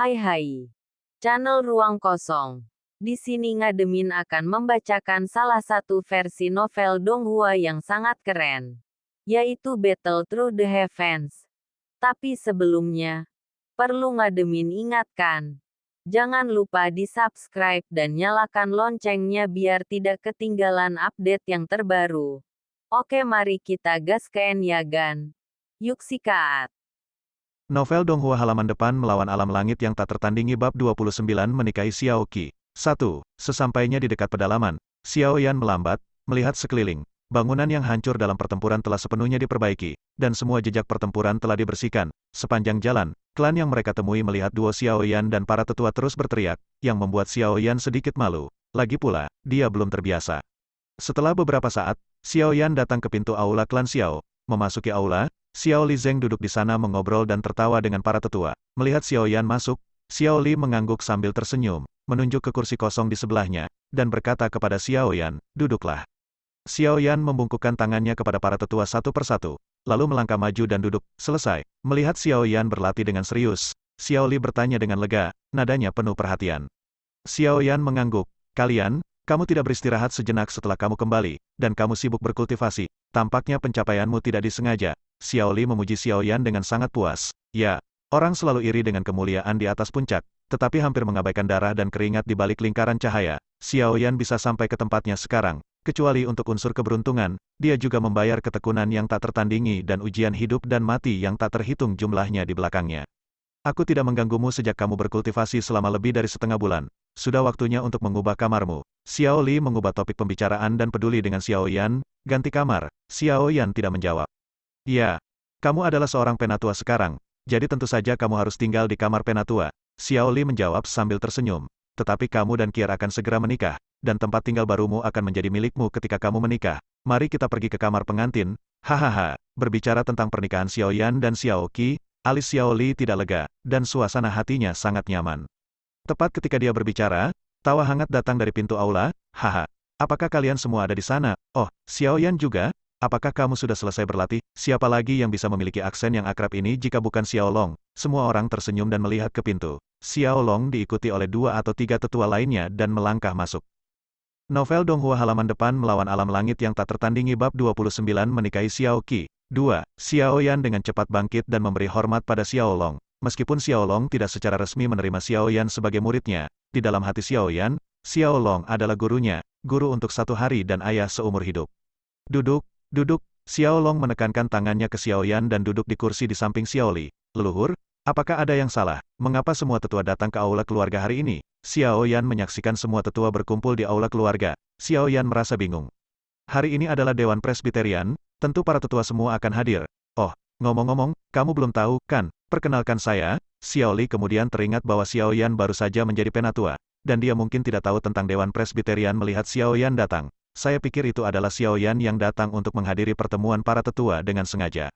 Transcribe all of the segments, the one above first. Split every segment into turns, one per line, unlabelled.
Hai, channel Ruang Kosong. Di sini Ngademin akan membacakan salah satu versi novel Donghua yang sangat keren, yaitu Battle Through the Heavens. Tapi sebelumnya, perlu Ngademin ingatkan, jangan lupa di-subscribe dan nyalakan loncengnya biar tidak ketinggalan update yang terbaru. Oke, mari kita gaskeun ya Gan. Yuk sikaat.
Novel Donghua halaman depan melawan alam langit yang tak tertandingi bab 29 menikahi Xiao Qi. 1. Sesampainya di dekat pedalaman, Xiao Yan melambat, melihat sekeliling. Bangunan yang hancur dalam pertempuran telah sepenuhnya diperbaiki, dan semua jejak pertempuran telah dibersihkan. Sepanjang jalan, klan yang mereka temui melihat duo Xiao Yan dan para tetua terus berteriak, yang membuat Xiao Yan sedikit malu. Lagi pula, dia belum terbiasa. Setelah beberapa saat, Xiao Yan datang ke pintu aula klan Xiao. Memasuki aula, Xiao Li Zeng duduk di sana mengobrol dan tertawa dengan para tetua. Melihat Xiao Yan masuk, Xiao Li mengangguk sambil tersenyum, menunjuk ke kursi kosong di sebelahnya, dan berkata kepada Xiao Yan, "Duduklah." Xiao Yan membungkukkan tangannya kepada para tetua satu persatu, lalu melangkah maju dan duduk. Selesai. Melihat Xiao Yan berlatih dengan serius, Xiao Li bertanya dengan lega, nadanya penuh perhatian. Xiao Yan mengangguk, kamu tidak beristirahat sejenak setelah kamu kembali, dan kamu sibuk berkultivasi. Tampaknya pencapaianmu tidak disengaja." Xiao Li memuji Xiao Yan dengan sangat puas. Ya, orang selalu iri dengan kemuliaan di atas puncak, tetapi hampir mengabaikan darah dan keringat di balik lingkaran cahaya. Xiao Yan bisa sampai ke tempatnya sekarang, kecuali untuk unsur keberuntungan, dia juga membayar ketekunan yang tak tertandingi dan ujian hidup dan mati yang tak terhitung jumlahnya di belakangnya. "Aku tidak mengganggumu sejak kamu berkultivasi selama lebih dari setengah bulan. Sudah waktunya untuk mengubah kamarmu." Xiao Li mengubah topik pembicaraan dan peduli dengan Xiao Yan, "Ganti kamar." Xiao Yan tidak menjawab. "Ya, kamu adalah seorang penatua sekarang, jadi tentu saja kamu harus tinggal di kamar penatua." Xiao Li menjawab sambil tersenyum. "Tetapi kamu dan Kier akan segera menikah, dan tempat tinggal barumu akan menjadi milikmu ketika kamu menikah. Mari kita pergi ke kamar pengantin." Hahaha, berbicara tentang pernikahan Xiao Yan dan Xiao Qi, alis Xiao Li tidak lega, dan suasana hatinya sangat nyaman. Tepat ketika dia berbicara, tawa hangat datang dari pintu aula. "Haha, apakah kalian semua ada di sana? Oh, Xiao Yan juga? Apakah kamu sudah selesai berlatih?" Siapa lagi yang bisa memiliki aksen yang akrab ini jika bukan Xiao Long? Semua orang tersenyum dan melihat ke pintu. Xiao Long diikuti oleh 2 atau 3 tetua lainnya dan melangkah masuk. Novel Donghua halaman depan melawan alam langit yang tak tertandingi bab 29 menikahi Xiao Qi. 2. Xiao Yan dengan cepat bangkit dan memberi hormat pada Xiao Long. Meskipun Xiao Long tidak secara resmi menerima Xiao Yan sebagai muridnya, di dalam hati Xiao Yan, Xiao Long adalah gurunya, guru untuk 1 hari dan ayah seumur hidup. "Duduk, duduk." Xiao Long menekankan tangannya ke Xiao Yan dan duduk di kursi di samping Xiao Li. "Leluhur, apakah ada yang salah? Mengapa semua tetua datang ke aula keluarga hari ini?" Xiao Yan menyaksikan semua tetua berkumpul di aula keluarga. Xiao Yan merasa bingung. Hari ini adalah Dewan Presbiterian, tentu para tetua semua akan hadir. "Oh, ngomong-ngomong, kamu belum tahu, kan? Perkenalkan saya." Xiao Li kemudian teringat bahwa Xiao Yan baru saja menjadi penatua, dan dia mungkin tidak tahu tentang Dewan Presbiterian melihat Xiao Yan datang. "Saya pikir itu adalah Xiao Yan yang datang untuk menghadiri pertemuan para tetua dengan sengaja."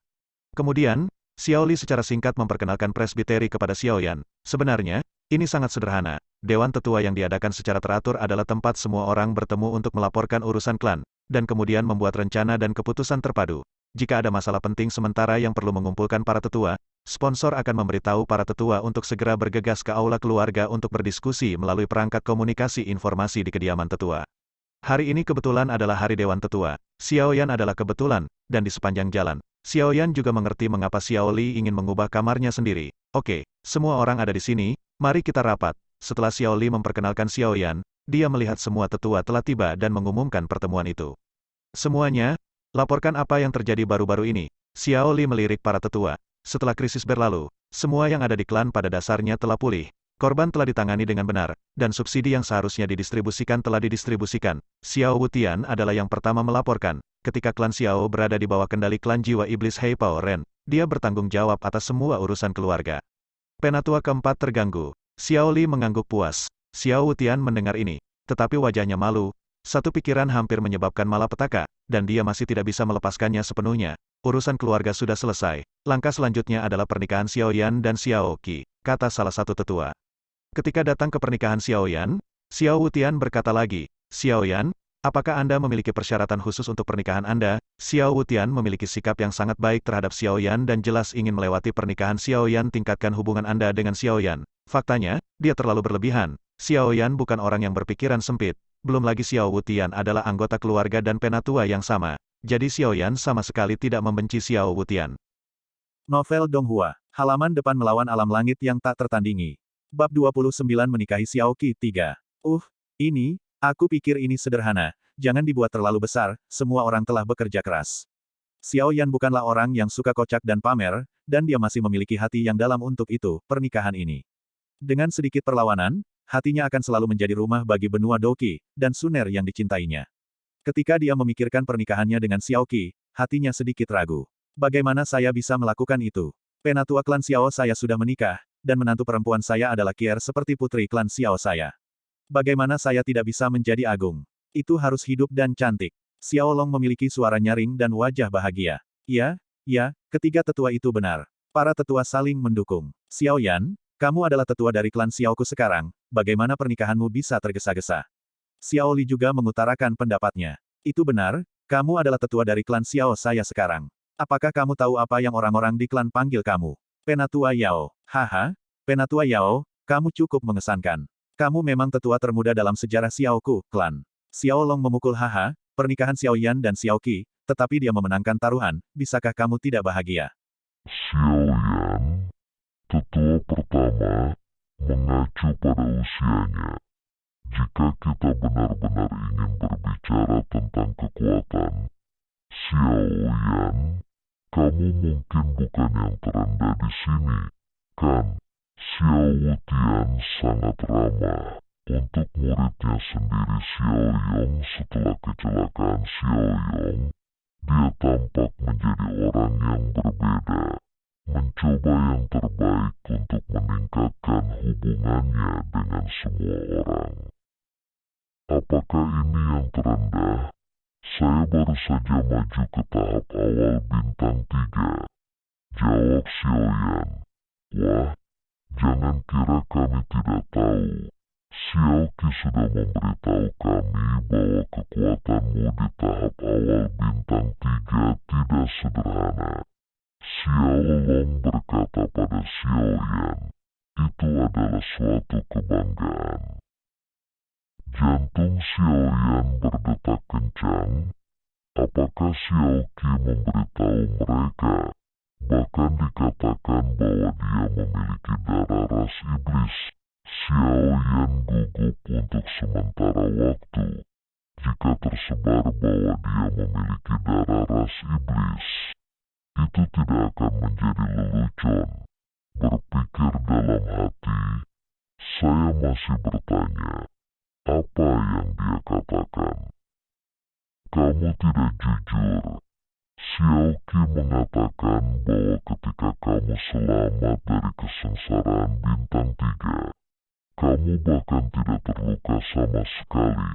Kemudian, Xiao Li secara singkat memperkenalkan presbiteri kepada Xiao Yan. "Sebenarnya, ini sangat sederhana. Dewan tetua yang diadakan secara teratur adalah tempat semua orang bertemu untuk melaporkan urusan klan, dan kemudian membuat rencana dan keputusan terpadu. Jika ada masalah penting sementara yang perlu mengumpulkan para tetua, sponsor akan memberitahu para tetua untuk segera bergegas ke aula keluarga untuk berdiskusi melalui perangkat komunikasi informasi di kediaman tetua. Hari ini kebetulan adalah hari Dewan Tetua. Xiao Yan adalah kebetulan, dan di sepanjang jalan, Xiao Yan juga mengerti mengapa Xiao Li ingin mengubah kamarnya sendiri. "Oke, semua orang ada di sini, mari kita rapat." Setelah Xiao Li memperkenalkan Xiao Yan, dia melihat semua tetua telah tiba dan mengumumkan pertemuan itu. "Semuanya, laporkan apa yang terjadi baru-baru ini." Xiao Li melirik para tetua. Setelah krisis berlalu, semua yang ada di klan pada dasarnya telah pulih. Korban telah ditangani dengan benar, dan subsidi yang seharusnya didistribusikan telah didistribusikan. Xiao Wutian adalah yang pertama melaporkan. Ketika klan Xiao berada di bawah kendali klan jiwa iblis Hei Pao Ren, dia bertanggung jawab atas semua urusan keluarga. Penatua keempat terganggu. Xiao Li mengangguk puas. Xiao Wutian mendengar ini, tetapi wajahnya malu. Satu pikiran hampir menyebabkan malapetaka, dan dia masih tidak bisa melepaskannya sepenuhnya. Urusan keluarga sudah selesai. Langkah selanjutnya adalah pernikahan Xiao Yan dan Xiao Qi, kata salah satu tetua. Ketika datang ke pernikahan Xiao Yan, Xiao Wutian berkata lagi, "Xiao Yan, apakah Anda memiliki persyaratan khusus untuk pernikahan Anda?" Xiao Wutian memiliki sikap yang sangat baik terhadap Xiao Yan dan jelas ingin melewati pernikahan Xiao Yan. "Tingkatkan hubungan Anda dengan Xiao Yan. Faktanya, dia terlalu berlebihan. Xiao Yan bukan orang yang berpikiran sempit. Belum lagi Xiao Wutian adalah anggota keluarga dan penatua yang sama. Jadi Xiao Yan sama sekali tidak membenci Xiao Wutian.
Novel Donghua, halaman depan melawan alam langit yang tak tertandingi. Bab 29 menikahi Xiao Qi 3. Aku pikir ini sederhana. Jangan dibuat terlalu besar, semua orang telah bekerja keras. Xiao Yan bukanlah orang yang suka kocak dan pamer, dan dia masih memiliki hati yang dalam untuk itu, pernikahan ini. Dengan sedikit perlawanan, hatinya akan selalu menjadi rumah bagi benua Doqi, dan Suner yang dicintainya. Ketika dia memikirkan pernikahannya dengan Xiao Qi, hatinya sedikit ragu. Bagaimana saya bisa melakukan itu? Penatua klan Xiao saya sudah menikah, dan menantu perempuan saya adalah Kier seperti putri klan Xiao saya. Bagaimana saya tidak bisa menjadi agung? Itu harus hidup dan cantik. Xiao Long memiliki suara nyaring dan wajah bahagia. Ya, ketiga tetua itu benar. Para tetua saling mendukung. Xiao Yan, kamu adalah tetua dari klan Xiaoku sekarang, bagaimana pernikahanmu bisa tergesa-gesa? Xiao Li juga mengutarakan pendapatnya. Itu benar, kamu adalah tetua dari klan Xiao saya sekarang. Apakah kamu tahu apa yang orang-orang di klan panggil kamu? Penatua Yao. Haha, Penatua Yao, kamu cukup mengesankan. Kamu memang tetua termuda dalam sejarah Xiaoku, klan. Xiao Long memukul haha, pernikahan Xiao Yan dan Xiao Qi, tetapi dia memenangkan taruhan, bisakah kamu tidak bahagia?
Xiao Yan, tetua pertama, mengacu pada usianya. Jika kita benar-benar ingin berbicara tentang kekuatan, Xiao Yan, kamu mungkin bukan yang terendah di sini, kan? Xiao Wutian sangat ramah. Untuk muridnya sendiri Xiao Yong setelah kecelakaan Xiao Yong, dia tampak menjadi orang yang berbeda. Mencoba yang terbaik untuk meningkatkan hubungannya dengan semua orang. Apakah ini yang terendah? Saya baru saja maju ke tahap awal bintang 3. Jawab Xiao Yan. Wah, jangan kira kami tidak tahu. Xiao Qi sudah memberitahu kami bahwa kekuatanmu di tahap awal bintang 3 tidak sederhana. Xiao Long berkata pada Xiao Yan, itu adalah suatu kebanggaan. Jantung Xiao Yan berdetak kencang. Apakah Xiao Qi memberitahu mereka? Bahkan dikatakan bahwa dia memiliki darah ras iblis. Xiao Yan gugup untuk sementara waktu. Jika tersebar bahwa dia memiliki darah ras iblis, itu tidak akan menjadi lelucon. Berpikir dalam hati, saya masih bertanya, apa yang dia katakan? Kamu tidak jujur. Xiao Qi mengatakan bahwa ketika kamu selamat dari kesengsaraan bintang 3, kamu bahkan tidak terluka sama sekali,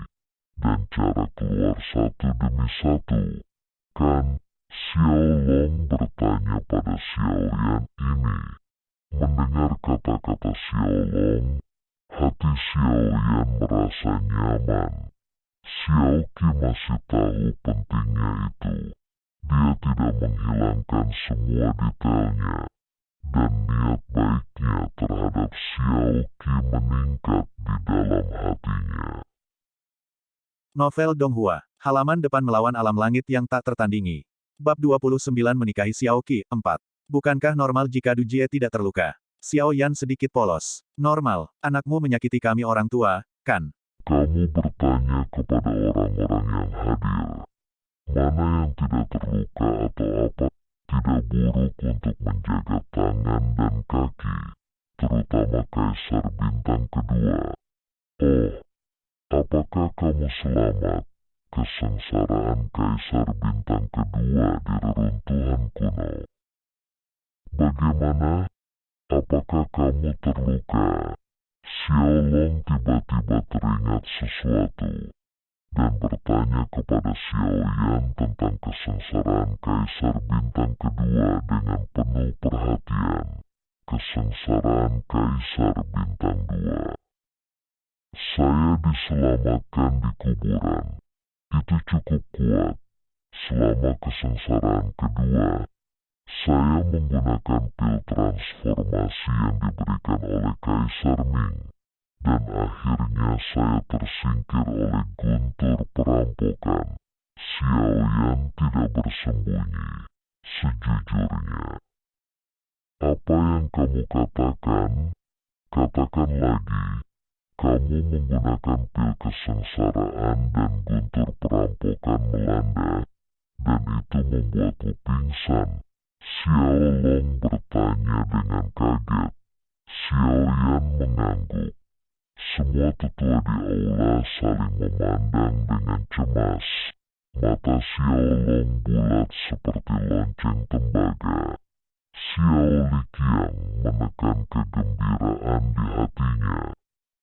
dan cara keluar satu demi satu. Kan? Xiao Long bertanya pada Xiao Yan ini. Mendengar kata-kata Xiao Long, hati Xiao Yan merasa nyaman. Xiao Qi masih tahu pentingnya itu. Dia tidak menghilangkan semua detailnya. Dan niat baiknya terhadap Xiao Qi meningkat di dalam hatinya.
Novel Donghua, halaman depan melawan alam langit yang tak tertandingi. Bab 29 menikahi Xiao Qi 4. Bukankah normal jika Du Jie tidak terluka? Xiao Yan sedikit polos. Normal, anakmu menyakiti kami orang tua, kan?
Kamu bertanya kepada orang-orang yang hadir. Mana yang tidak terluka atau apa? Tidak buruk untuk menjaga tangan dan kaki, terutama Kaisar Bintang Kedua. Oh, apakah kamu selamat? Kesengsaraan Kaisar Bintang Kedua di reruntuhan kuno. Bagaimana? Apakah kamu terluka? Xiao Long tiba-tiba teringat sesuatu, dan bertanya kepada Xiao Yan tentang kesengsaraan Kaisar Bintang Kedua dengan penuh perhatian. Kesengsaraan Kaisar Bintang 2. Saya diselamatkan di kuburan. Itu cukup kuat. Selama kesengsaraan kedua, Saya menggunakan pil transformasi yang diberikan oleh Kaisar Ming, dan akhirnya saya tersingkir oleh guntur perampokan. Xiao Yan tidak bersembunyi. Sejujurnya, apa yang kamu katakan? Katakan lagi. Kamu menggunakan pil kesengsaraan dan guntur perampokan melanda, dan itu membuatmu pingsan. Xiao Long bertanya dengan kaget. Xiao Yan mengangguk. Semua tetua di aula saling memandang dengan cemas. Mata Xiao Long bulat seperti lonceng tembaga. Xiao Liqiang menekan kegembiraan di hatinya,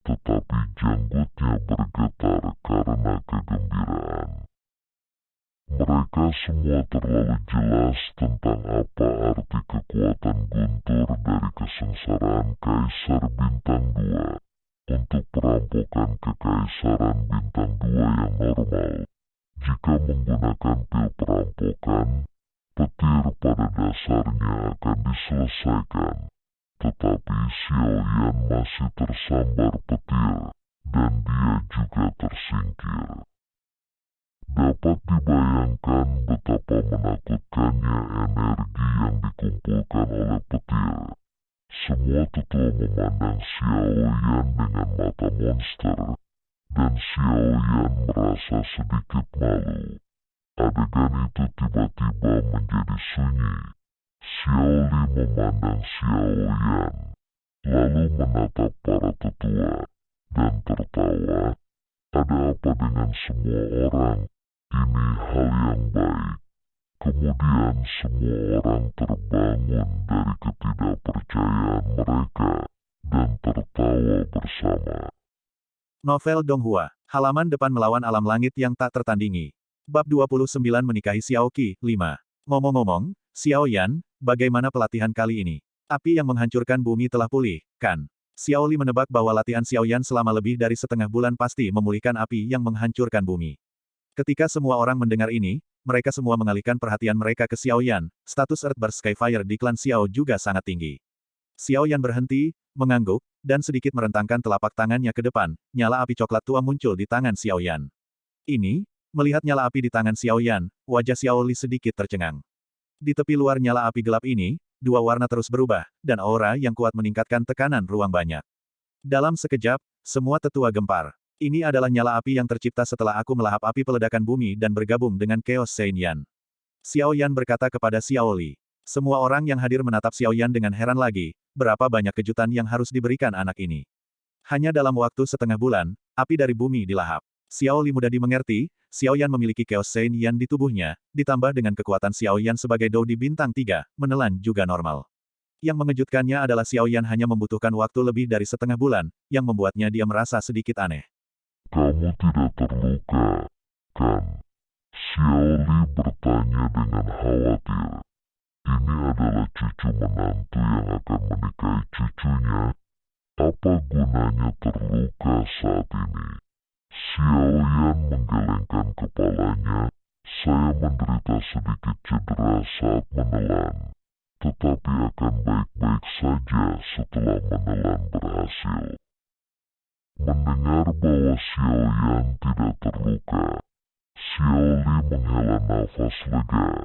tetapi janggutnya bergetar karena kegembiraan. Mereka semua terlalu jelas tentang apa arti kekuatan guntur dari kesengsaraan Kaisar Bintang 2 untuk perampokan Kekaisaran Bintang 2 yang normal. Jika menggunakan pil perampokan, petir pada dasarnya akan diselesaikan. Tetapi Xiao Yan masih tersambar petir, dan dia juga tersingkir. Dapat dibayangkan betapa menakutkannya energi yang dikumpulkan oleh petir. Semua tetua memandang Xiao Yan dengan mata monster, dan Xiao Yan merasa sedikit malu. Adegan itu tiba-tiba menjadi sunyi. Xiao Li memandang Xiao Yan, lalu menatap para tetua, dan tertawa. Ada apa dengan semua orang? Ini hal yang baik. Kemudian semua orang terbangun dari ketidakpercayaan mereka, dan tertawa bersama.
Novel Donghua, halaman depan melawan alam langit yang tak tertandingi. Bab 29 menikahi Xiao Qi, 5. Ngomong-ngomong, Xiao Yan, bagaimana pelatihan kali ini? Api yang menghancurkan bumi telah pulih, kan? Xiao Li menebak bahwa latihan Xiao Yan selama lebih dari setengah bulan pasti memulihkan api yang menghancurkan bumi. Ketika semua orang mendengar ini, mereka semua mengalihkan perhatian mereka ke Xiao Yan. Status Earthburst Skyfire di klan Xiao juga sangat tinggi. Xiao Yan berhenti, mengangguk, dan sedikit merentangkan telapak tangannya ke depan. Nyala api coklat tua muncul di tangan Xiao Yan. Ini, melihat nyala api di tangan Xiao Yan, wajah Xiao Li sedikit tercengang. Di tepi luar nyala api gelap ini, dua warna terus berubah, dan aura yang kuat meningkatkan tekanan ruang banyak. Dalam sekejap, semua tetua gempar. Ini adalah nyala api yang tercipta setelah aku melahap api peledakan bumi dan bergabung dengan Chaos Sein Yan. Xiao Yan berkata kepada Xiao Li. Semua orang yang hadir menatap Xiao Yan dengan heran lagi, berapa banyak kejutan yang harus diberikan anak ini. Hanya dalam waktu setengah bulan, api dari bumi dilahap. Xiao Li mudah dimengerti, Xiao Yan memiliki Chaos Sein Yan di tubuhnya, ditambah dengan kekuatan Xiao Yan sebagai Dou di bintang 3, menelan juga normal. Yang mengejutkannya adalah Xiao Yan hanya membutuhkan waktu lebih dari setengah bulan, yang membuatnya dia merasa sedikit aneh.
Kamu tidak terluka, kan? Xiao Li bertanya dengan khawatir. Ini adalah cucu menantu yang akan menikahi cucunya. Apa gunanya terluka saat ini? Xiao Yan menggelengkan kepalanya. Saya menderita sedikit cedera saat menelan, tetapi akan baik-baik saja setelah menelan berhasil. Mendengar bahwa Xiao Yan tidak terluka, Xiao Li menghela nafas lega,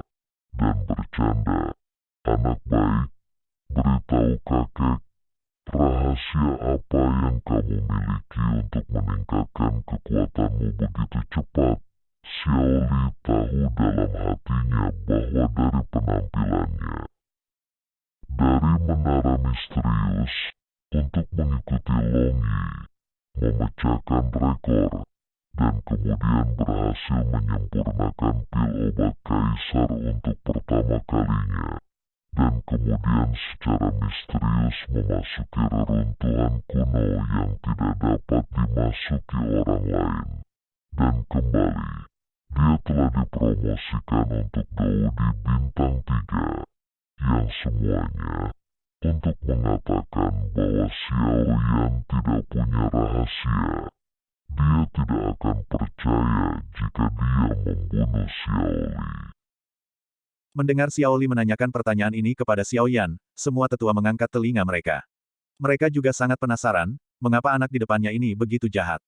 dan bercanda. Anak baik, beritahu kakek, rahasia apa yang kamu miliki untuk meningkatkan kekuatanmu begitu cepat? Xiao Li tahu dalam hatinya bahwa dari penampilannya, dari menara misterius, untuk mengikuti Long Yi, memecahkan rekor, dan kemudian berhasil menyempurnakan pil obat kaisar untuk pertama kalinya, dan kemudian secara misterius memasuki reruntuhan kuno yang tidak dapat dimasuki orang lain. Dan kembali, dia telah dipromosikan untuk Dou di bintang 3, yang semuanya untuk mengatakan bahwa Xiao Yan tidak punya rahasia. Dia tidak akan percaya jika dia membunuh Xiao Li.
Mendengar Xiao Li menanyakan pertanyaan ini kepada Xiao Yan, semua tetua mengangkat telinga mereka. Mereka juga sangat penasaran, mengapa anak di depannya ini begitu jahat.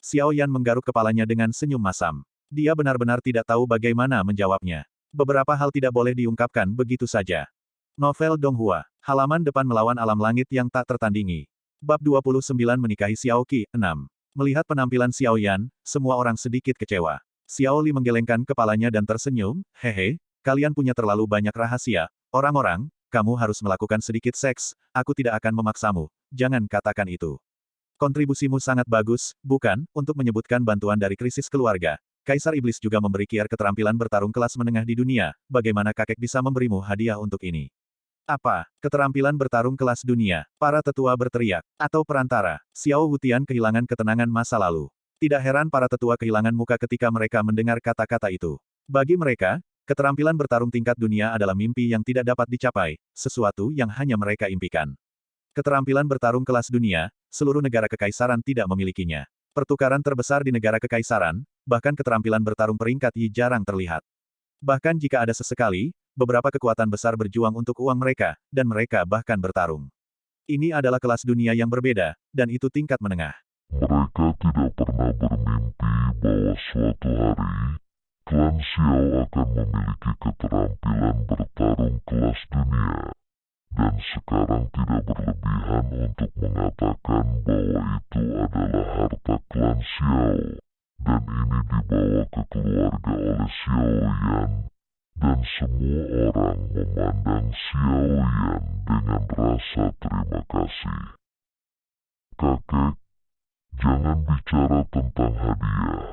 Xiao Yan menggaruk kepalanya dengan senyum masam. Dia benar-benar tidak tahu bagaimana menjawabnya. Beberapa hal tidak boleh diungkapkan begitu saja. Novel Donghua, halaman depan melawan alam langit yang tak tertandingi. Bab 29 menikahi Xiao Qi, 6. Melihat penampilan Xiao Yan, semua orang sedikit kecewa. Xiao Li menggelengkan kepalanya dan tersenyum, hehe, kalian punya terlalu banyak rahasia. Orang-orang, kamu harus melakukan sedikit seks, aku tidak akan memaksamu, jangan katakan itu. Kontribusimu sangat bagus, bukan, untuk menyebutkan bantuan dari krisis keluarga. Kaisar Iblis juga memberi Kier keterampilan bertarung kelas menengah di dunia, bagaimana kakek bisa memberimu hadiah untuk ini? Apa? Keterampilan bertarung kelas dunia? Para tetua berteriak. Atau perantara? Xiao Wutian kehilangan ketenangan masa lalu. Tidak heran para tetua kehilangan muka ketika mereka mendengar kata-kata itu. Bagi mereka, keterampilan bertarung tingkat dunia adalah mimpi yang tidak dapat dicapai, sesuatu yang hanya mereka impikan. Keterampilan bertarung kelas dunia, seluruh negara kekaisaran tidak memilikinya. Pertukaran terbesar di negara kekaisaran, bahkan keterampilan bertarung peringkat I jarang terlihat. Bahkan jika ada sesekali, beberapa kekuatan besar berjuang untuk uang mereka, dan mereka bahkan bertarung. Ini adalah kelas dunia yang berbeda, dan itu tingkat menengah.
Mereka tidak pernah bermimpi bahwa suatu hari, klan Xiao akan memiliki keterampilan bertarung kelas dunia. Dan sekarang tidak berlebihan untuk mengatakan bahwa itu adalah harta klan Xiao. Dan ini dibawa ke keluarga oleh Xiao Yan. Dan semua orang memandang Xiao Yan dengan rasa terima kasih. Kakek, jangan bicara tentang hadiah.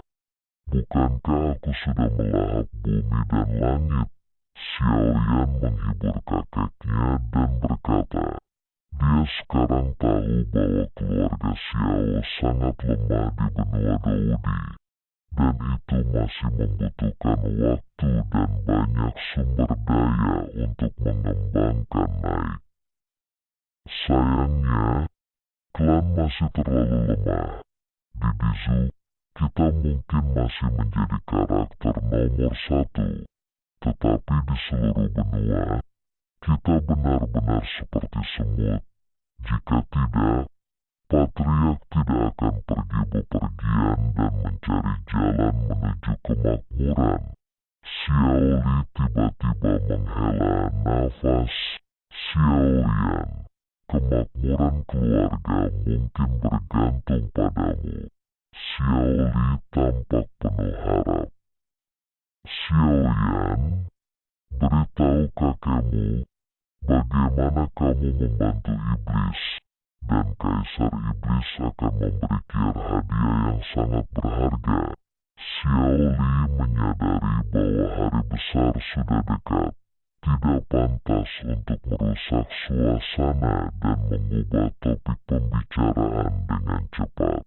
Bukankah aku sudah melahap bumi dan langit? Xiao Yan menghibur kakeknya dan berkata, dia sekarang tahu bahwa keluarga Xiao sangat lemah di benua Daudi. Dan itu masih membutuhkan waktu dan banyak sumber daya untuk mengembangkan naik. Sayangnya, klan masih terlalu lemah. Di Bizu, kita mungkin masih menjadi karakter nomor 1. Tetapi di seluruh benua, kita benar-benar seperti semut. Jika tidak, Patriark tidak akan pergi bepergian dan mencari jalan menuju kemakmuran. Xiao Li tiba-tiba menghela nafas. Xiao Yan, kemakmuran keluarga mungkin bergantung padamu. Xiao Li tampak penuh harap. Xiao Yan, beritahu kakekmu, bagaimana kamu membantu iblis, dan Kaisar Iblis akan memberi Kier hadiah yang sangat berharga. Xiao Li menyadari bahwa hari besar sudah dekat. Tidak pantas untuk merusak suasana dan mengubah topik pembicaraan dengan cepat.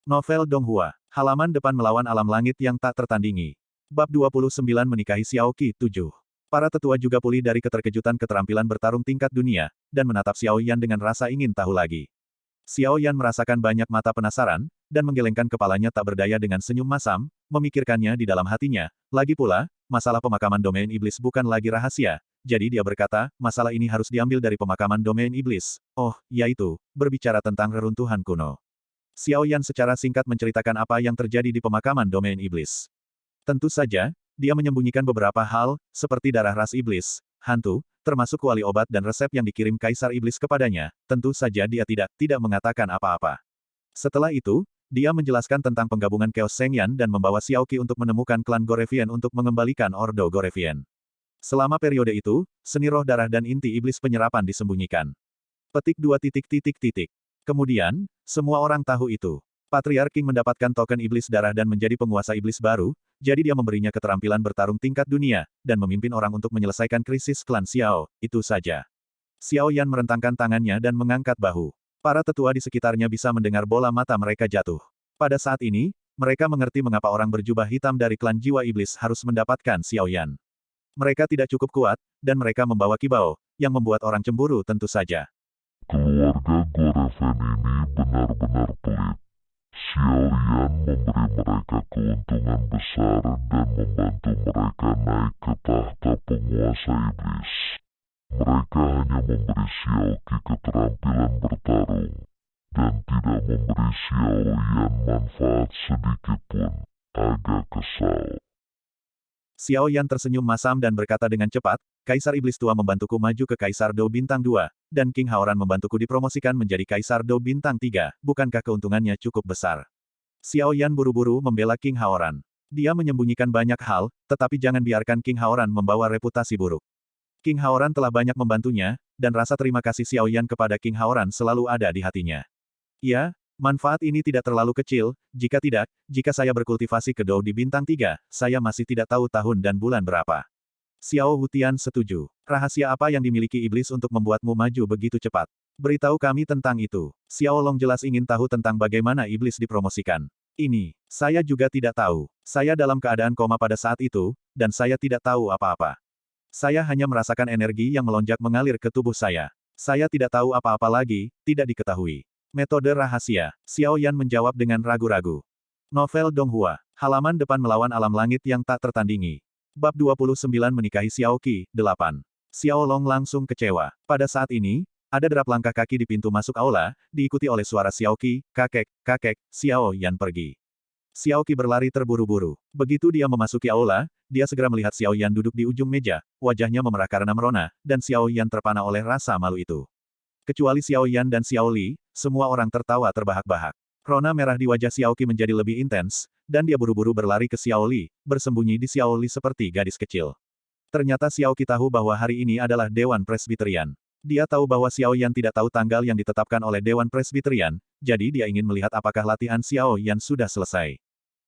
Novel Donghua, halaman depan melawan alam langit yang tak tertandingi. Bab 29 menikahi Xiao Qi, 7. Para tetua juga pulih dari keterkejutan keterampilan bertarung tingkat dunia, dan menatap Xiao Yan dengan rasa ingin tahu lagi. Xiao Yan merasakan banyak mata penasaran, dan menggelengkan kepalanya tak berdaya dengan senyum masam, memikirkannya di dalam hatinya. Lagi pula, masalah pemakaman domain iblis bukan lagi rahasia, jadi dia berkata, masalah ini harus diambil dari pemakaman domain iblis. Oh, yaitu, berbicara tentang reruntuhan kuno. Xiao Yan secara singkat menceritakan apa yang terjadi di pemakaman domain iblis. Tentu saja, dia menyembunyikan beberapa hal, seperti darah ras iblis, hantu, termasuk kuali obat dan resep yang dikirim Kaisar Iblis kepadanya. Tentu saja dia tidak mengatakan apa-apa. Setelah itu, dia menjelaskan tentang penggabungan Chaos Shengyan dan membawa Xiao Qi untuk menemukan klan Gorevian untuk mengembalikan Ordo Gorevian. Selama periode itu, seni roh darah dan inti iblis penyerapan disembunyikan. Petik 2. Kemudian, semua orang tahu itu. Patriark King mendapatkan token iblis darah dan menjadi penguasa iblis baru, jadi dia memberinya keterampilan bertarung tingkat dunia, dan memimpin orang untuk menyelesaikan krisis klan Xiao, itu saja. Xiao Yan merentangkan tangannya dan mengangkat bahu. Para tetua di sekitarnya bisa mendengar bola mata mereka jatuh. Pada saat ini, mereka mengerti mengapa orang berjubah hitam dari klan jiwa iblis harus mendapatkan Xiao Yan. Mereka tidak cukup kuat, dan mereka membawa kibao, yang membuat orang cemburu tentu saja.
Keluarga Goreven ini benar-benar pelit. Xiao Yan memberi mereka keuntungan besar dan membantu mereka naik ke tahta penguasa bangsa iblis. Mereka hanya memberi Xiaoqi keterampilan bertarung, dan tidak memberi Xiao Yan manfaat sedikit pun. Agak kesal.
Xiao Yan tersenyum masam dan berkata dengan cepat, Kaisar Iblis Tua membantuku maju ke Kaisar Dou Bintang 2, dan King Haoran membantuku dipromosikan menjadi Kaisar Dou Bintang 3, bukankah keuntungannya cukup besar? Xiao Yan buru-buru membela King Haoran. Dia menyembunyikan banyak hal, tetapi jangan biarkan King Haoran membawa reputasi buruk. King Haoran telah banyak membantunya, dan rasa terima kasih Xiao Yan kepada King Haoran selalu ada di hatinya. Ya, manfaat ini tidak terlalu kecil, jika tidak, jika saya berkultivasi ke Dou di Bintang 3, saya masih tidak tahu tahun dan bulan berapa. Xiao Hutian setuju. Rahasia apa yang dimiliki iblis untuk membuatmu maju begitu cepat? Beritahu kami tentang itu. Xiao Long jelas ingin tahu tentang bagaimana iblis dipromosikan. Ini, saya juga tidak tahu. Saya dalam keadaan koma pada saat itu, dan saya tidak tahu apa-apa. Saya hanya merasakan energi yang melonjak mengalir ke tubuh saya. Saya tidak tahu apa-apa lagi, tidak diketahui. Metode rahasia. Xiao Yan menjawab dengan ragu-ragu. Novel Donghua. Halaman depan melawan alam langit yang tak tertandingi. Bab 29 menikahi Xiaoqi, 8. Xiao Long langsung kecewa. Pada saat ini, ada derap langkah kaki di pintu masuk aula, diikuti oleh suara Xiaoqi, kakek, Xiao Yan pergi. Xiaoqi berlari terburu-buru. Begitu dia memasuki aula, dia segera melihat Xiao Yan duduk di ujung meja, wajahnya memerah karena merona, dan Xiao Yan terpana oleh rasa malu itu. Kecuali Xiao Yan dan Xiao Li, semua orang tertawa terbahak-bahak. Rona merah di wajah Xiaoqi menjadi lebih intens, dan dia buru-buru berlari ke Xiao Li, bersembunyi di Xiao Li seperti gadis kecil. Ternyata Xiaoqi tahu bahwa hari ini adalah Dewan Presbiterian. Dia tahu bahwa Xiao Yan tidak tahu tanggal yang ditetapkan oleh Dewan Presbiterian, jadi dia ingin melihat apakah latihan Xiao Yan sudah selesai.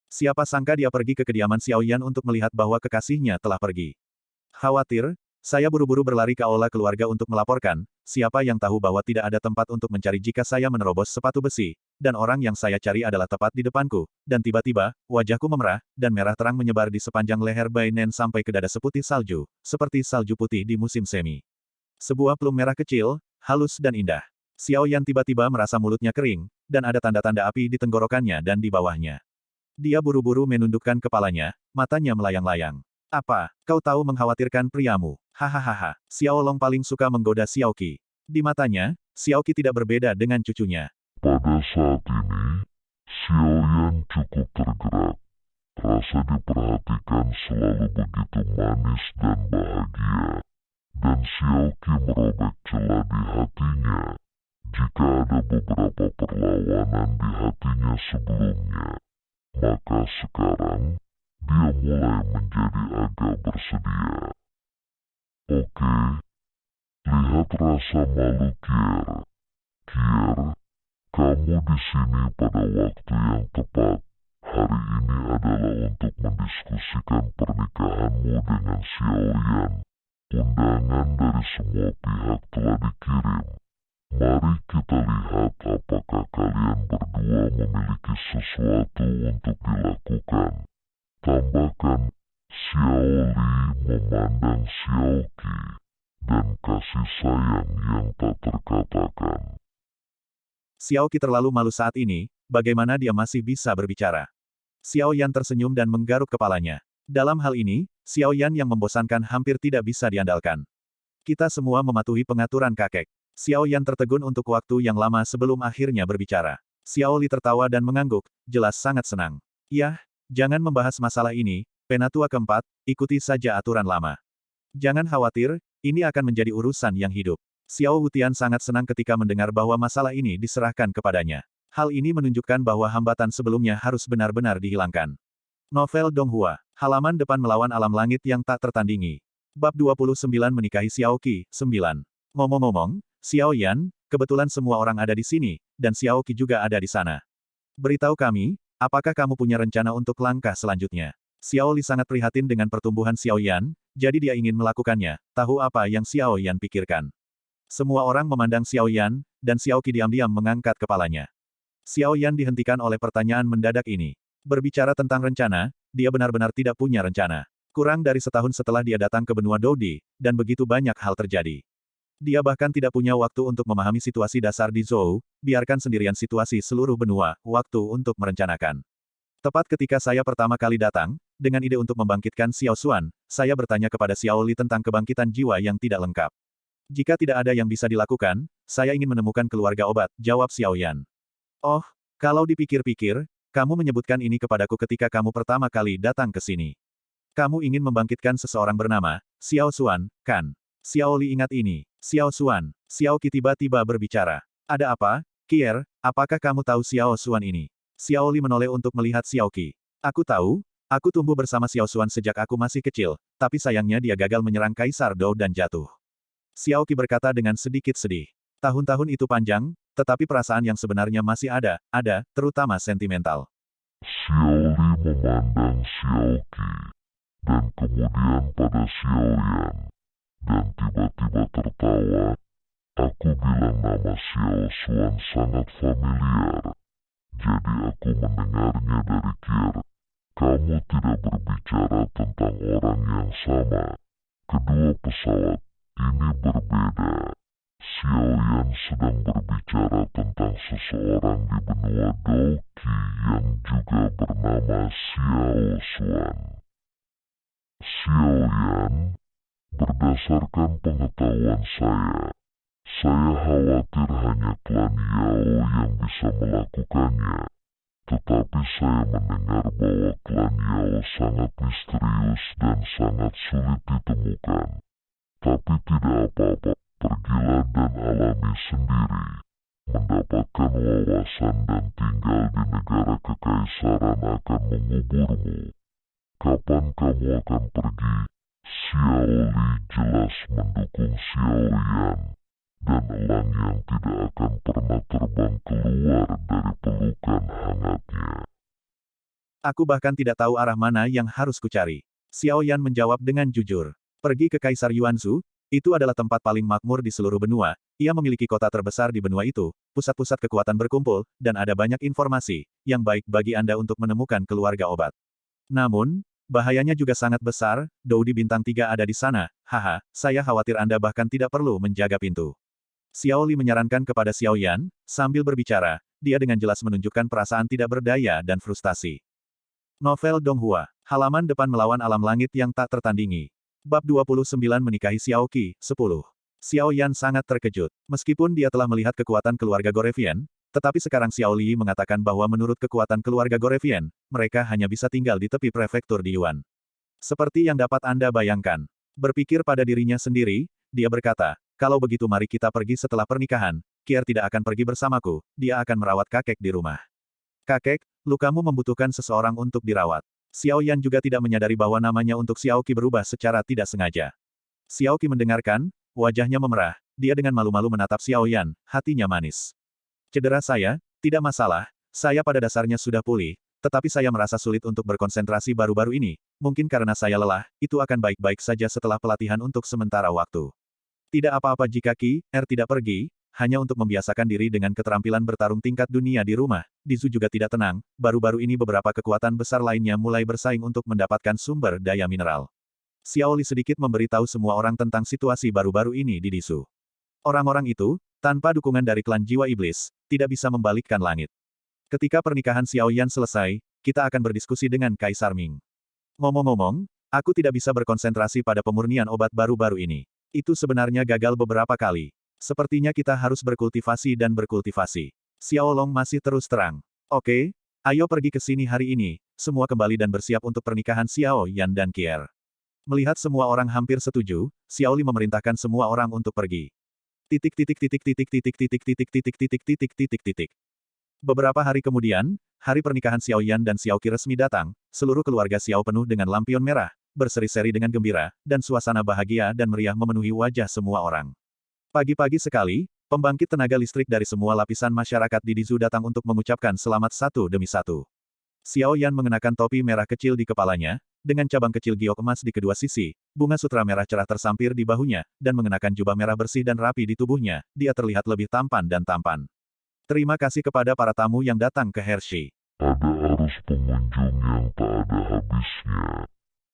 Siapa sangka dia pergi ke kediaman Xiao Yan untuk melihat bahwa kekasihnya telah pergi. Khawatir, saya buru-buru berlari ke aula keluarga untuk melaporkan, siapa yang tahu bahwa tidak ada tempat untuk mencari jika saya menerobos sepatu besi, dan orang yang saya cari adalah tepat di depanku, dan tiba-tiba, wajahku memerah, dan merah terang menyebar di sepanjang leher Bai Nen sampai ke dada seputih salju, seperti salju putih di musim semi. Sebuah plum merah kecil, halus dan indah. Xiao Yan tiba-tiba merasa mulutnya kering, dan ada tanda-tanda api di tenggorokannya dan di bawahnya. Dia buru-buru menundukkan kepalanya, matanya melayang-layang. Apa, kau tahu mengkhawatirkan priamu? Hahaha. Xiao Long paling suka menggoda Xiaoqi. Di matanya, Xiaoqi tidak berbeda dengan cucunya.
Pada saat ini, Xiao Yan cukup tergerak. Rasa diperhatikan selalu begitu manis dan bahagia. Dan Xiaoqi merobek celah di hatinya. Jika ada beberapa perlawanan di hatinya sebelumnya, maka sekarang, dia mulai menjadi agak bersedia. Oke, lihat rasa malu Kier. Kier, kamu di sini pada waktu yang tepat. Hari ini adalah untuk mendiskusikan pernikahanmu dengan Xiao Yan. Undangan dari semua pihak telah dikirim. Mari kita lihat apakah kalian berdua memiliki sesuatu untuk dilakukan. Tambahkan, Xiao Li memandang Xiaoqi, dan kasih sayang yang tak terkatakan.
Xiaoqi terlalu malu saat ini, bagaimana dia masih bisa berbicara? Xiao Yan tersenyum dan menggaruk kepalanya. Dalam hal ini, Xiao Yan yang membosankan hampir tidak bisa diandalkan. Kita semua mematuhi pengaturan kakek. Xiao Yan tertegun untuk waktu yang lama sebelum akhirnya berbicara. Xiao Li tertawa dan mengangguk, jelas sangat senang. Yah, jangan membahas masalah ini, penatua keempat, ikuti saja aturan lama. Jangan khawatir, ini akan menjadi urusan yang hidup. Xiao Hutian sangat senang ketika mendengar bahwa masalah ini diserahkan kepadanya. Hal ini menunjukkan bahwa hambatan sebelumnya harus benar-benar dihilangkan. Novel Donghua. Halaman depan melawan alam langit yang tak tertandingi. Bab 29 menikahi Xiaoqi, 9. Ngomong-ngomong, Xiao Yan, kebetulan semua orang ada di sini, dan Xiaoqi juga ada di sana. Beritahu kami, apakah kamu punya rencana untuk langkah selanjutnya? Xiao Li sangat prihatin dengan pertumbuhan Xiao Yan, jadi dia ingin melakukannya, tahu apa yang Xiao Yan pikirkan. Semua orang memandang Xiao Yan, dan Xiaoqi diam-diam mengangkat kepalanya. Xiao Yan dihentikan oleh pertanyaan mendadak ini. Berbicara tentang rencana, dia benar-benar tidak punya rencana. Kurang dari setahun setelah dia datang ke benua Dodi, dan begitu banyak hal terjadi. Dia bahkan tidak punya waktu untuk memahami situasi dasar di Zhou, biarkan sendirian situasi seluruh benua, waktu untuk merencanakan. Tepat ketika saya pertama kali datang, dengan ide untuk membangkitkan Xiao Xuan, saya bertanya kepada Xiao Li tentang kebangkitan jiwa yang tidak lengkap. Jika tidak ada yang bisa dilakukan, saya ingin menemukan keluarga obat, jawab Xiao Yan. Oh, kalau dipikir-pikir, kamu menyebutkan ini kepadaku ketika kamu pertama kali datang ke sini. Kamu ingin membangkitkan seseorang bernama Xiao Xuan, kan? Xiao Li ingat ini. Xiao Xuan. Xiao Qi tiba-tiba berbicara. Ada apa, Kier? Apakah kamu tahu Xiao Xuan ini? Xiao Li menoleh untuk melihat Xiao Qi. Aku tahu. Aku tumbuh bersama Xiao Xuan sejak aku masih kecil, tapi sayangnya dia gagal menyerang Kaisar Dou dan jatuh. Xiao Qi berkata dengan sedikit sedih. Tahun-tahun itu panjang, tetapi perasaan yang sebenarnya masih ada, terutama sentimental.
Xiao Li memandang Xiao Qi, dan kemudian pada Xiao Yan, dan tiba-tiba tertawa. Aku bilang nama Xiao Xuan sangat familiar, jadi aku mendengarnya dari Kier. Kamu tidak berbicara tentang orang yang sama. Kedua pesawat ini berbeda. Xiao Yan sedang berbicara tentang seseorang di benua Douqi yang juga bernama Xiao Xuan. Xiao Yan, berdasarkan pengetahuan saya khawatir hanya klan Yao yang bisa melakukannya. Tetapi saya mendengar bahwa klan Yao sangat misterius dan sangat sulit ditemukan. Tapi tidak apa-apa, pergilah dan alami sendiri. Mendapatkan wawasan dan tinggal di negara kekaisaran akan menguburmu. Kapan kamu akan pergi? Xiao Li jelas mendukung Xiao Yan, dan elang yang tidak akan pernah terbang keluar dari pelukan hangatnya.
Aku bahkan tidak tahu arah mana yang harus kucari. Xiao Yan menjawab dengan jujur. Pergi ke Kaisar Yuanzhou, itu adalah tempat paling makmur di seluruh benua, ia memiliki kota terbesar di benua itu, pusat-pusat kekuatan berkumpul, dan ada banyak informasi, yang baik bagi Anda untuk menemukan keluarga obat. Namun, bahayanya juga sangat besar, Doudi Bintang 3 ada di sana, haha, saya khawatir Anda bahkan tidak perlu menjaga pintu. Xiao Li menyarankan kepada Xiao Yan, sambil berbicara, dia dengan jelas menunjukkan perasaan tidak berdaya dan frustasi. Novel Donghua, halaman depan melawan alam langit yang tak tertandingi. Bab 29 menikahi Xiao Qi, 10. Xiao Yan sangat terkejut. Meskipun dia telah melihat kekuatan keluarga Gorevian, tetapi sekarang Xiao Li mengatakan bahwa menurut kekuatan keluarga Gorevian, mereka hanya bisa tinggal di tepi prefektur di Yuan. Seperti yang dapat Anda bayangkan. Berpikir pada dirinya sendiri, dia berkata, kalau begitu mari kita pergi setelah pernikahan, Kier tidak akan pergi bersamaku, dia akan merawat kakek di rumah. Kakek, lukamu membutuhkan seseorang untuk dirawat. Xiao Yan juga tidak menyadari bahwa namanya untuk Xiao Qi berubah secara tidak sengaja. Xiao Qi mendengarkan, wajahnya memerah, dia dengan malu-malu menatap Xiao Yan, hatinya manis. Cedera saya, tidak masalah, saya pada dasarnya sudah pulih, tetapi saya merasa sulit untuk berkonsentrasi baru-baru ini, mungkin karena saya lelah, itu akan baik-baik saja setelah pelatihan untuk sementara waktu. Tidak apa-apa jika Qi tidak pergi, hanya untuk membiasakan diri dengan keterampilan bertarung tingkat dunia di rumah. Dizu juga tidak tenang, baru-baru ini beberapa kekuatan besar lainnya mulai bersaing untuk mendapatkan sumber daya mineral. Xiao Li sedikit memberitahu semua orang tentang situasi baru-baru ini di Dizu. Orang-orang itu, tanpa dukungan dari klan jiwa iblis, tidak bisa membalikkan langit. Ketika pernikahan Xiao Yan selesai, kita akan berdiskusi dengan Kaisar Ming. Ngomong-ngomong, aku tidak bisa berkonsentrasi pada pemurnian obat baru-baru ini. Itu sebenarnya gagal beberapa kali. Sepertinya kita harus berkultivasi dan berkultivasi. Xiao Long masih terus terang. Oke, ayo pergi ke sini hari ini, semua kembali dan bersiap untuk pernikahan Xiao Yan dan Kier. Melihat semua orang hampir setuju, Xiao Li memerintahkan semua orang untuk pergi. Beberapa hari kemudian, hari pernikahan Xiao Yan dan Xiao Qi resmi datang, seluruh keluarga Xiao penuh dengan lampion merah, berseri-seri dengan gembira, dan suasana bahagia dan meriah memenuhi wajah semua orang. Pagi-pagi sekali, pembangkit tenaga listrik dari semua lapisan masyarakat di Dizu datang untuk mengucapkan selamat satu demi satu. Xiao Yan mengenakan topi merah kecil di kepalanya, dengan cabang kecil giok emas di kedua sisi, bunga sutra merah cerah tersampir di bahunya, dan mengenakan jubah merah bersih dan rapi di tubuhnya, dia terlihat lebih tampan dan tampan. Terima kasih kepada para tamu yang datang ke Hershey.
Ada arus pengunjung yang tak ada habisnya.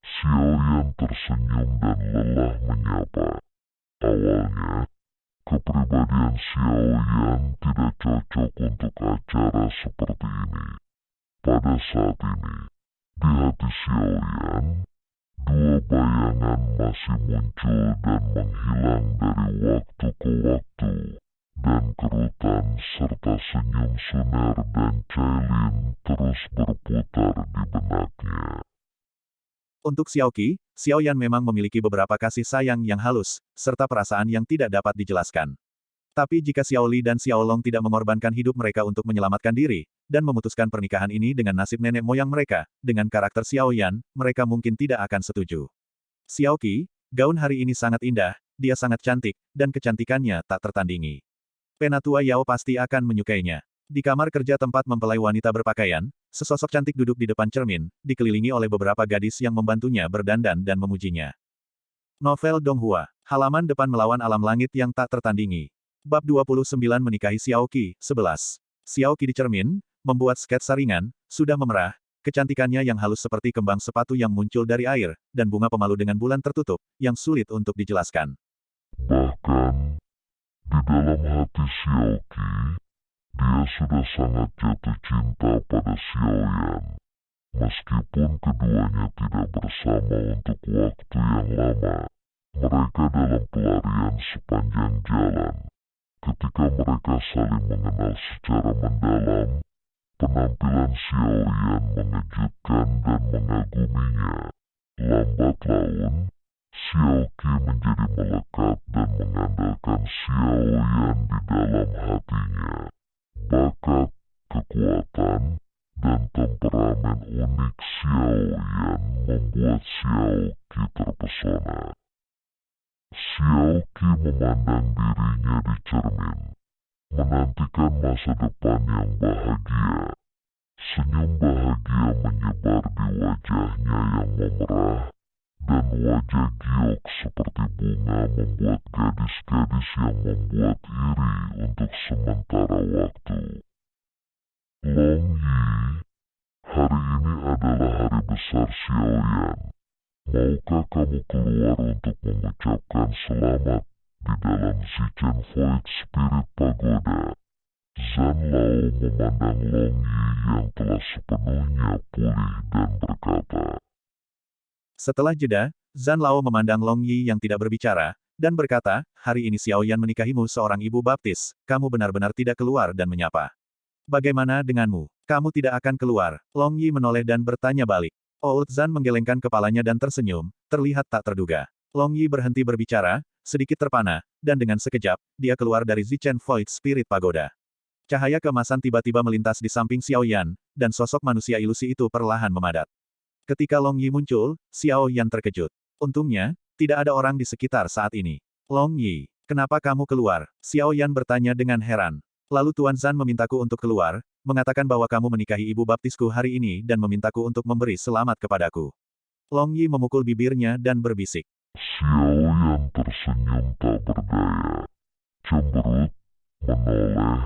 Xiao Yan tersenyum dan lelah menyapa. Awalnya, kepribadian Xiao Yan tidak cocok untuk acara seperti ini. Pada saat ini, di hati Xiao Yan, bayangan masih muncul dan menghilang dari waktu ke waktu, dan kerutan serta senyum Suner dan Cailin terus berputar di benaknya.
Untuk Xiaoqi, Xiaoyan memang memiliki beberapa kasih sayang yang halus, serta perasaan yang tidak dapat dijelaskan. Tapi jika Xiaoli dan Xiaolong tidak mengorbankan hidup mereka untuk menyelamatkan diri, dan memutuskan pernikahan ini dengan nasib nenek moyang mereka, dengan karakter Xiaoyan, mereka mungkin tidak akan setuju. Xiaoqi, gaun hari ini sangat indah, dia sangat cantik, dan kecantikannya tak tertandingi. Penatua Yao pasti akan menyukainya. Di kamar kerja tempat mempelai wanita berpakaian, sesosok cantik duduk di depan cermin, dikelilingi oleh beberapa gadis yang membantunya berdandan dan memujinya. Novel Donghua, halaman depan melawan alam langit yang tak tertandingi. Bab 29 menikahi Xiaoqi, 11. Xiaoqi di cermin, membuat sketsa ringan, sudah memerah, kecantikannya yang halus seperti kembang sepatu yang muncul dari air, dan bunga pemalu dengan bulan tertutup, yang sulit untuk dijelaskan.
Bahkan, di dalam hati Xiaoqi, dia sudah sangat jatuh cinta pada Xiaoyan. Meskipun keduanya tidak bersama untuk waktu yang lama, mereka dalam pelarian sepanjang jalan. Ketika mereka saling mengenal secara mendalam, penampilan Xiaoyan mengejutkan dan mengaguminya. Lambat laun, Xiaoqi menjadi melekat dan mengandalkan Xiaoyan di dalam hatinya. Bakat, kekuatan, dan temperamen unik Xiaoyan membuat Xiaoqi terpesona. Xiaoqi memandang dirinya di cermin, menantikan masa depan yang bahagia. Senyum bahagia menyebar di wajahnya yang memerah, dan wajah giok seperti bunga membuat gadis-gadis yang membuat iri untuk sementara waktu. Long Yi, hari ini adalah hari besar Xiaoyan. Maukah kamu keluar untuk mengucapkan selamat di dalam Zichen Void Spirit Pagoda? Zhan Lao memandang Long Yi yang telah sepenuhnya pulih dan berkata.
Setelah jeda, Zhan Lao memandang Long Yi yang tidak berbicara, dan berkata, hari ini Xiaoyan menikahimu seorang ibu baptis, kamu benar-benar tidak keluar dan menyapa. Bagaimana denganmu? Kamu tidak akan keluar. Long Yi menoleh dan bertanya balik. Old Zhan menggelengkan kepalanya dan tersenyum, terlihat tak terduga. Long Yi berhenti berbicara, sedikit terpana, dan dengan sekejap, dia keluar dari Zichen Void Spirit Pagoda. Cahaya keemasan tiba-tiba melintas di samping Xiaoyan, dan sosok manusia ilusi itu perlahan memadat. Ketika Long Yi muncul, Xiaoyan terkejut. Untungnya, tidak ada orang di sekitar saat ini. Long Yi, kenapa kamu keluar? Xiaoyan bertanya dengan heran. Lalu Tuan Zhan memintaku untuk keluar, mengatakan bahwa kamu menikahi ibu baptisku hari ini dan memintaku untuk memberi selamat kepadaku. Long Yi memukul bibirnya dan berbisik.
Xiaoyan tersenyum tak berdaya, cemberut, menoleh,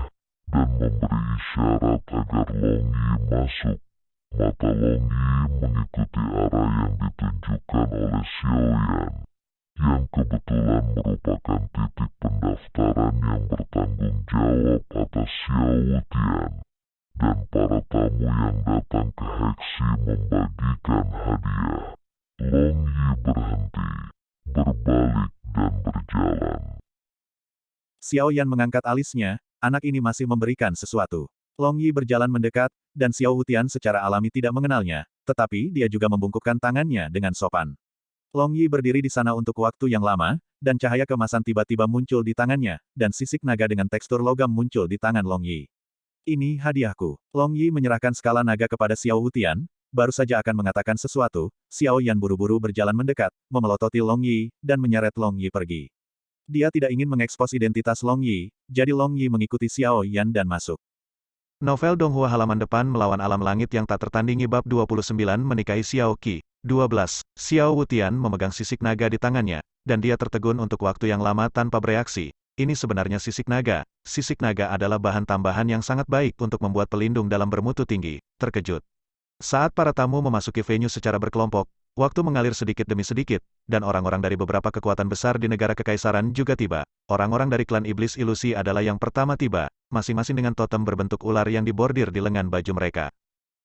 dan memberi isyarat agar Long Yi masuk. Mata Long Yi mengikuti arah yang ditunjukkan oleh Xiaoyan, yang kebetulan merupakan titik pendaftaran yang bertanggung jawab atas Xiao Wutian, dan para tamu yang datang ke Heksi membagikan hadiah. Long Yi berhenti, berbalik dan berjalan.
Xiaoyan mengangkat alisnya, anak ini masih memberikan sesuatu. Long Yi berjalan mendekat, dan Xiao Wutian secara alami tidak mengenalnya, tetapi dia juga membungkukkan tangannya dengan sopan. Long Yi berdiri di sana untuk waktu yang lama, dan cahaya kemasan tiba-tiba muncul di tangannya, dan sisik naga dengan tekstur logam muncul di tangan Long Yi. Ini hadiahku. Long Yi menyerahkan skala naga kepada Xiao Wutian, baru saja akan mengatakan sesuatu, Xiao Yan buru-buru berjalan mendekat, memelototi Long Yi, dan menyeret Long Yi pergi. Dia tidak ingin mengekspos identitas Long Yi, jadi Long Yi mengikuti Xiao Yan dan masuk.
Novel Donghua halaman depan melawan alam langit yang tak tertandingi bab 29 menikahi Xiaoqi. 12. Xiao Wutian memegang sisik naga di tangannya, dan dia tertegun untuk waktu yang lama tanpa bereaksi. Ini sebenarnya sisik naga. Sisik naga adalah bahan tambahan yang sangat baik untuk membuat pelindung dalam bermutu tinggi. Terkejut. Saat para tamu memasuki venue secara berkelompok, waktu mengalir sedikit demi sedikit, dan orang-orang dari beberapa kekuatan besar di negara kekaisaran juga tiba. Orang-orang dari klan iblis ilusi adalah yang pertama tiba, masing-masing dengan totem berbentuk ular yang dibordir di lengan baju mereka.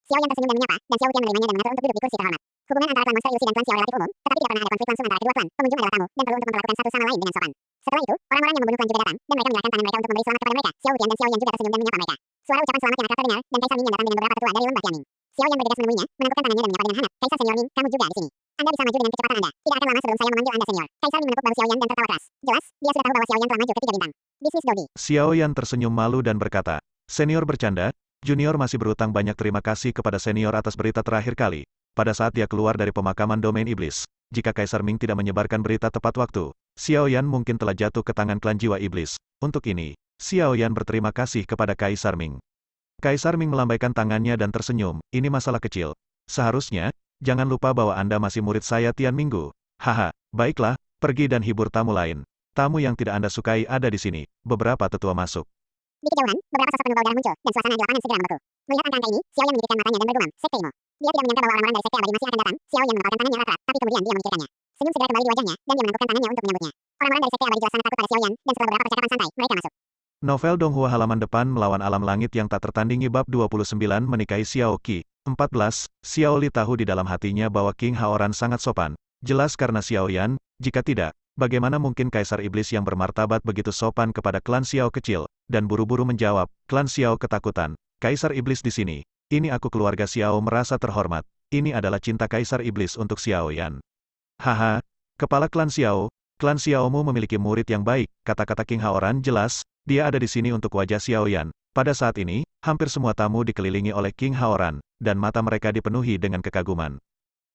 Xiao Yan tersenyum dan menyapa, dan Xiao Wutian menerimanya dan mengatur untuk duduk di kursi terhormat. Hubungan antara klan monster ilusi dan klan Xiao relatif umum, tetapi tidak pernah ada konflik langsung antara kedua klan. Pengunjung adalah tamu, dan perlu untuk memperlakukan satu sama lain dengan sopan. Setelah itu, orang-orang yang membunuh klan juga datang, dan mereka menyerahkan tangan mereka untuk memberi selamat kepada mereka. Xiao Wuqian dan Xiao Yan juga tersenyum dan menyapa mereka. Suara ucapan selamat yang akrab terdengar, dan Kaisar Ming yang datang dengan beberapa tetua dari lembah Tianming. Xiao Yan bergegas menemuinya, menangkupkan tangannya dan menyapa dengan hangat. Kaisar Senior Ming, kamu juga di sini. Anda bisa maju dengan kecepatan Anda. Tidak akan lama sebelum saya memanggil Anda senior. Kaisar Ming menepuk bahu Xiao Yan dan tertawa keras. Jelas, dia sudah tahu bahwa Xiao Yan telah maju ke 3 bintang. Bisnis Dogi.
Xiao Yan tersenyum malu dan berkata, "Senior bercanda, junior masih berutang banyak terima kasih kepada senior atas berita terakhir kali. Pada saat dia keluar dari pemakaman domain iblis, jika Kaisar Ming tidak menyebarkan berita tepat waktu, Xiao Yan mungkin telah jatuh ke tangan klan jiwa iblis. Untuk ini, Xiao Yan berterima kasih kepada Kaisar Ming." Kaisar Ming melambaikan tangannya dan tersenyum, "Ini masalah kecil. Seharusnya, jangan lupa bahwa Anda masih murid saya Tian Minggu. Haha, baiklah, pergi dan hibur tamu lain. Tamu yang tidak Anda sukai ada di sini." Beberapa tetua masuk.
Di kejauhan, beberapa sosok penuh bau darah muncul, dan suasana di lapangan segera membeku. Melihat angka-angka ini, Xiao Yan memikirkan matanya dan bergumam, "Sekte Imo." Dia tidak menyangka bahwa orang-orang dari sekte abadi masih akan datang. Xiao Yan mengepalkan tangannya erat-erat, tapi kemudian dia memikirkannya. Senyum segera kembali di wajahnya, dan dia menangkupkan tangannya untuk menyambutnya. Orang-orang dari sekte abadi jelas sangat takut pada Xiao Yan, dan setelah beberapa percakapan santai, mereka masuk.
Novel Donghua halaman depan melawan alam langit yang tak tertandingi bab 29 menikahi Xiao Qi. 14. Xiao Li tahu di dalam hatinya bahwa King Haoran sangat sopan. Jelas karena Xiao Yan, jika tidak, bagaimana mungkin Kaisar Iblis yang bermartabat begitu sopan kepada klan Xiao kecil, dan buru-buru menjawab, "Klan Xiao ketakutan. Kaisar Iblis di sini. Ini aku keluarga Xiao merasa terhormat. Ini adalah cinta Kaisar Iblis untuk Xiao Yan." "Haha, kepala klan Xiaomu memiliki murid yang baik," kata-kata King Haoran jelas, dia ada di sini untuk wajah Xiao Yan. Pada saat ini, hampir semua tamu dikelilingi oleh King Haoran, dan mata mereka dipenuhi dengan kekaguman.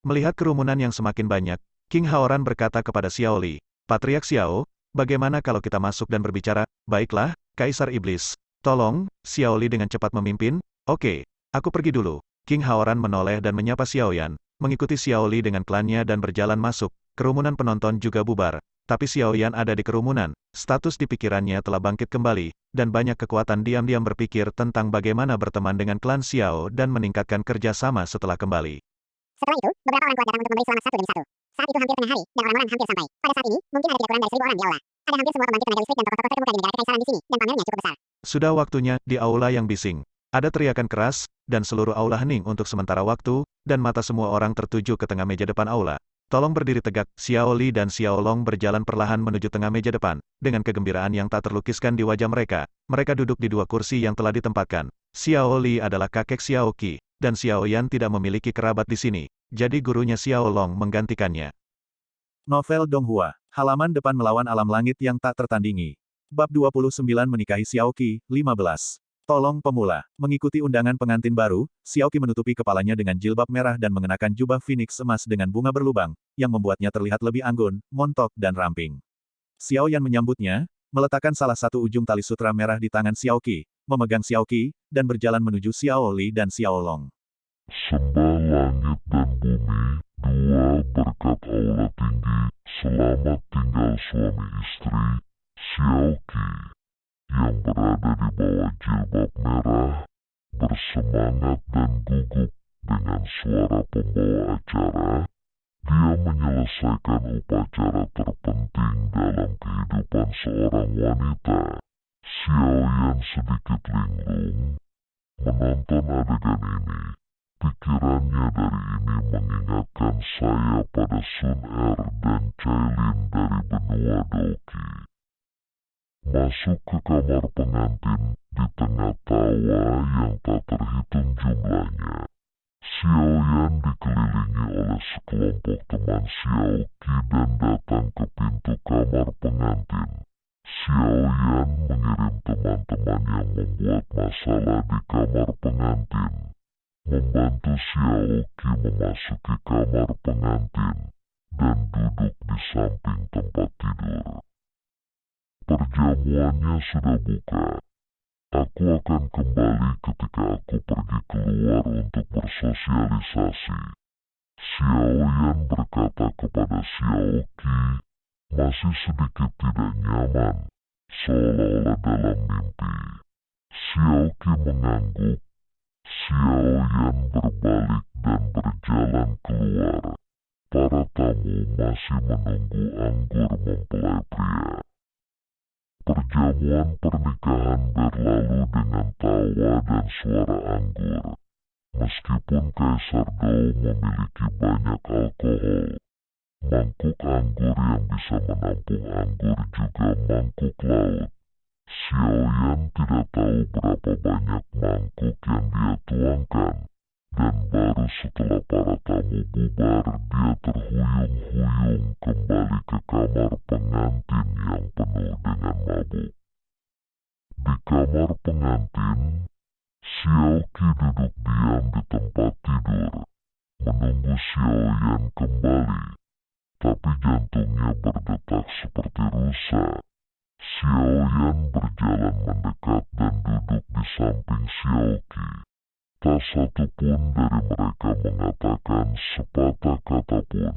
Melihat kerumunan yang semakin banyak, King Haoran berkata kepada Xiao Li, "Patriark Xiao, bagaimana kalau kita masuk dan berbicara?" "Baiklah, Kaisar Iblis. Tolong." Xiao Li dengan cepat memimpin, "Oke, aku pergi dulu." King Haoran menoleh dan menyapa Xiao Yan, mengikuti Xiao Li dengan klannya dan berjalan masuk. Kerumunan penonton juga bubar. Tapi Xiao Yan ada di kerumunan, status di pikirannya telah bangkit kembali, dan banyak kekuatan diam-diam berpikir tentang bagaimana berteman dengan klan Xiao dan meningkatkan kerjasama setelah kembali.
Setelah itu, beberapa orang kuat datang untuk memberi selamat satu demi satu. Saat itu hampir tengah hari, dan orang-orang hampir sampai. Pada saat ini, mungkin ada tidak kurang dari 1.000 orang di aula. Ada hampir semua pembangkit tenaga listrik dan tokoh-tokoh terkemuka di negara kekaisaran di sini, dan pamernya cukup besar.
Sudah waktunya, di aula yang bising. Ada teriakan keras, dan seluruh aula hening untuk sementara waktu, dan mata semua orang tertuju ke tengah meja depan aula. "Tolong berdiri tegak." Xiao Li dan Xiao Long berjalan perlahan menuju tengah meja depan, dengan kegembiraan yang tak terlukiskan di wajah mereka. Mereka duduk di 2 kursi yang telah ditempatkan. Xiao Li adalah kakek Xiao Qi, dan Xiao Yan tidak memiliki kerabat di sini, jadi gurunya Xiao Long menggantikannya.
Novel Donghua, halaman depan melawan alam langit yang tak tertandingi. Bab 29 menikahi Xiao Qi, 15. Tolong pemula, mengikuti undangan pengantin baru, Xiao Qi menutupi kepalanya dengan jilbab merah dan mengenakan jubah phoenix emas dengan bunga berlubang, yang membuatnya terlihat lebih anggun, montok dan ramping. Xiao Yan menyambutnya, meletakkan salah satu ujung tali sutra merah di tangan Xiao Qi, memegang Xiao Qi, dan berjalan menuju Xiao Li dan Xiao Long.
Sembah langit dan bumi, dua berkat aula tinggi, selamat tinggal suami istri, Xiao Qi, yang berada di bawah jilbab merah, bersemangat dan gugup dengan suara pembawa acara. Dia menyelesaikan upacara terpenting dalam kehidupan seorang wanita. Xiao Yan sedikit linglung menonton adegan ini. Pikirannya dari ini mengingatkan saya pada Sun Er dan Cailin dari benua Doki. Masuk ke kamar pengantin di tengah tawa yang tak terhitung jumlahnya. Xiao Yan dikelilingi oleh sekelompok teman Xiao Qi dan datang ke pintu kamar pengantin. Xiao Yan mengirim teman-teman yang membuat masalah di kamar pengantin, membantu Xiao Qi memasuki kamar pengantin, dan duduk di samping tempat tidur. Perjamuannya sudah buka. Aku akan kembali ketika aku pergi keluar untuk bersosialisasi. Xiao Yan berkata kepada Xiao Qi, masih sedikit tidak nyaman, seolah-olah dalam mimpi. Xiao Qi mengangguk. Xiao Yan berbalik dan berjalan keluar. Para tamu masih menunggu anggur mempelai pria. Perjamuan pernikahan berlalu dengan tawa dan suara anggur. Meskipun Kaisar Dao memiliki banyak alkohol, mangkuk anggur yang bisa menampung anggur juga mangkuk laut. Xiaoyan tidak tahu berapa banyak mangkuk yang dia tuangkan, dan baru setelah para tamu bubar dia terhuyung-huyung kembali ke kamar pengantin yang penuh dengan mabuk. Di kamar pengantin, Xiaoqi duduk diam di tempat tidur, menunggu Xiaoyan kembali, tapi jantungnya berdetak seperti rusa. Xiaoyan berjalan mendekat dan duduk di samping Xiaoqi. Tak satu pun dari mereka mengatakan sepatah kata pun.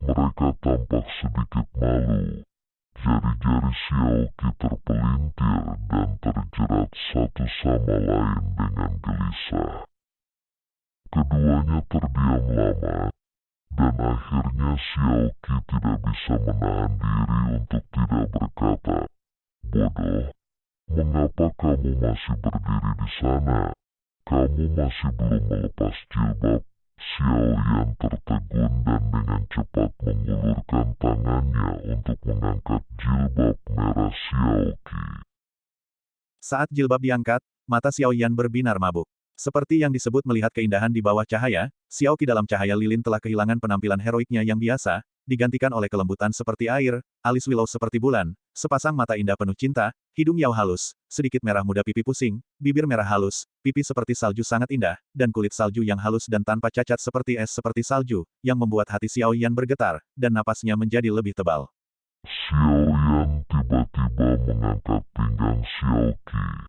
Mereka tampak sedikit malu. Jari-jari Xiaoqi terpelintir dan terjerat satu sama lain dengan gelisah. Keduanya terdiam lama, dan akhirnya Xiaoqi tidak bisa menahan diri untuk tidak berkata, "Bodoh, mengapa kamu masih berdiri di sana? Kamu masih belum melepas jilbab." Xiaoyan tertegun dan dengan cepat mengulurkan tangannya untuk mengangkat jilbab merah Xiaoqi.
Saat jilbab diangkat, mata Xiaoyan berbinar mabuk. Seperti yang disebut melihat keindahan di bawah cahaya, Xiaoqi dalam cahaya lilin telah kehilangan penampilan heroiknya yang biasa, digantikan oleh kelembutan seperti air, alis Willow seperti bulan, sepasang mata indah penuh cinta, hidung Yao halus, sedikit merah muda pipi pusing, bibir merah halus, pipi seperti salju sangat indah, dan kulit salju yang halus dan tanpa cacat seperti es seperti salju, yang membuat hati Xiaoyan bergetar, dan napasnya menjadi lebih tebal.
Xiaoyan tiba-tiba mengangkat pinggang Xiaoqi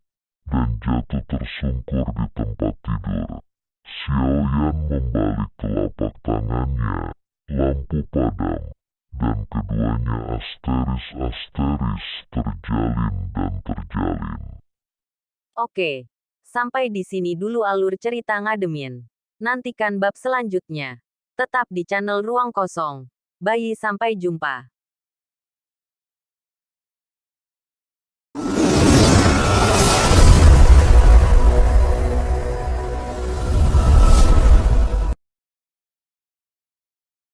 dan jatuh tersungkur di tempat tidur. Xiaoyan membalik telapak tangannya, lampu padam, dan keduanya asteris-asteris terjalin dan terjalin.
Oke, sampai di sini dulu alur cerita Ngademin. Nantikan bab selanjutnya. Tetap di channel Ruang Kosong. Bye, sampai jumpa.